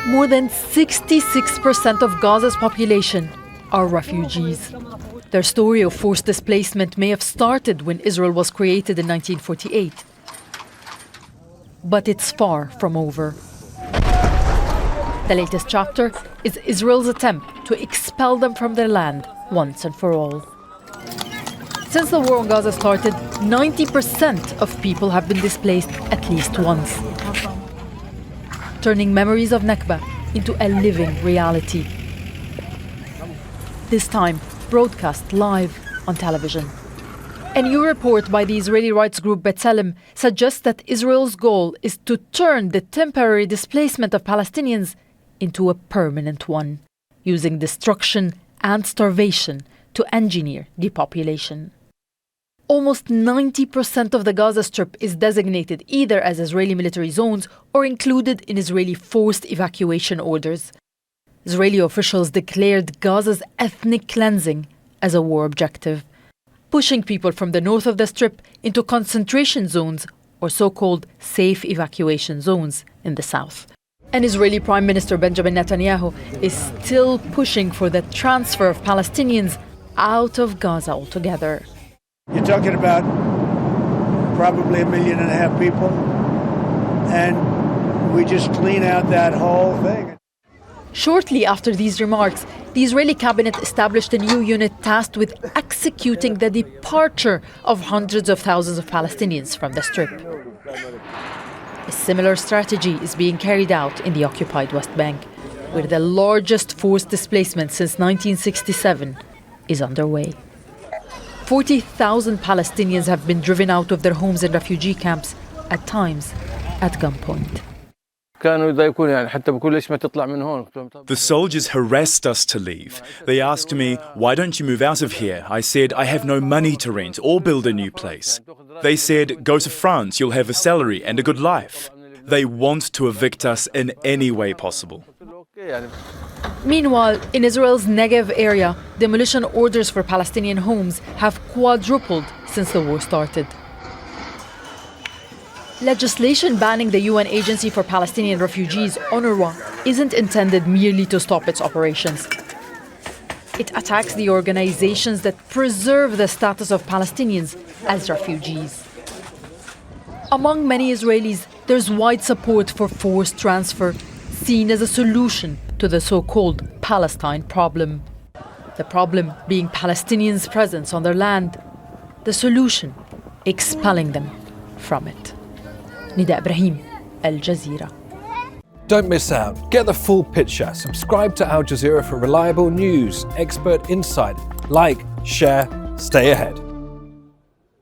More than 66% of Gaza's population are refugees. Their story of forced displacement may have started when Israel was created in 1948. But it's far from over. The latest chapter is Israel's attempt to expel them from their land once and for all. Since the war on Gaza started, 90% of people have been displaced at least once, turning memories of Nakba into a living reality. This time, broadcast live on television. A new report by the Israeli rights group Bet-selem suggests that Israel's goal is to turn the temporary displacement of Palestinians into a permanent one, using destruction and starvation to engineer depopulation. Almost 90% of the Gaza Strip is designated either as Israeli military zones or included in Israeli forced evacuation orders. Israeli officials declared Gaza's ethnic cleansing as a war objective, pushing people from the north of the Strip into concentration zones or so-called safe evacuation zones in the south. And Israeli Prime Minister Benjamin Netanyahu is still pushing for the transfer of Palestinians out of Gaza altogether. You're talking about probably 1.5 million people, and we just clean out that whole thing. Shortly after these remarks, the Israeli cabinet established a new unit tasked with executing the departure of hundreds of thousands of Palestinians from the Strip. A similar strategy is being carried out in the occupied West Bank, where the largest forced displacement since 1967 is underway. 40,000 Palestinians have been driven out of their homes in refugee camps, at times at gunpoint. The soldiers harassed us to leave. They asked me, "Why don't you move out of here?" I said, "I have no money to rent or build a new place." They said, "Go to France, you'll have a salary and a good life." They want to evict us in any way possible. Meanwhile, in Israel's Negev area, demolition orders for Palestinian homes have quadrupled since the war started. Legislation banning the UN Agency for Palestinian Refugees, UNRWA, isn't intended merely to stop its operations. It attacks the organizations that preserve the status of Palestinians as refugees. Among many Israelis, there's wide support for forced transfer, seen as a solution to the so-called Palestine problem. The problem being Palestinians' presence on their land. The solution, expelling them from it. Nida, Ibrahim, Jazeera. Don't miss out. Get the full picture. Subscribe to Al Jazeera for reliable news, expert insight. Like, share, stay ahead.